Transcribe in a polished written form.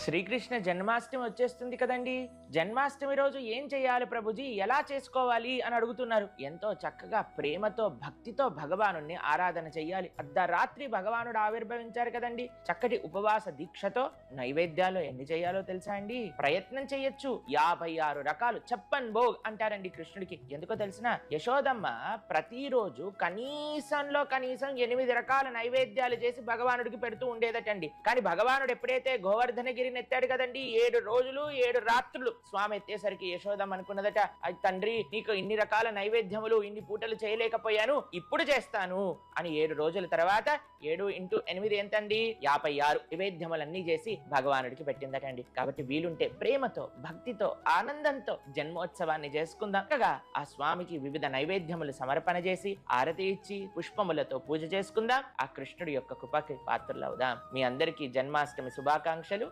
శ్రీకృష్ణ జన్మాష్టమి వచ్చేస్తుంది కదండి. జన్మాష్టమి రోజు ఏం చేయాలి ప్రభుజీ, ఎలా చేసుకోవాలి అని అడుగుతున్నారు. ఎంతో చక్కగా ప్రేమతో భక్తితో భగవాను ఆరాధన చెయ్యాలి. అర్ధరాత్రి భగవానుడు ఆవిర్భవించారు కదండి. చక్కటి ఉపవాస దీక్షతో నైవేద్యాలు ఎన్ని చేయాలో తెలుసా అండి? ప్రయత్నం చేయొచ్చు. 56 రకాలు చెప్పన్ భోగ్ అంటారండి కృష్ణుడికి. ఎందుకో తెలిసిన, యశోదమ్మ ప్రతిరోజు కనీసంలో కనీసం 8 రకాల నైవేద్యాలు చేసి భగవానుడికి పెడుతూ ఉండేదటండి. కానీ భగవానుడు ఎప్పుడైతే గోవర్ధనగిరి ఎత్తాడు కదండి, 7 రోజులు 7 రాత్రులు స్వామి ఎత్తేసరికి యశోదమ్మ అనుకున్నదట, అది తండ్రి నీకు ఇన్ని రకాల నైవేద్యములు ఇన్ని పూటలు చేయలేకపోయాను, ఇప్పుడు చేస్తాను అని 7 రోజుల తర్వాత 7 × 8 ఎంతండి? 56 నైవేద్యములన్నీ చేసి భగవానుడికి పెట్టిందటండి. కాబట్టి వీలుంటే ప్రేమతో భక్తితో ఆనందంతో జన్మోత్సవాన్ని చేసుకుందాం. ఆ స్వామికి వివిధ నైవేద్యములు సమర్పణ చేసి ఆరతి ఇచ్చి పుష్పములతో పూజ చేసుకుందాం. ఆ కృష్ణుడి యొక్క కృపకి పాత్రలవుదాం. మీ అందరికీ జన్మాష్టమి శుభాకాంక్షలు.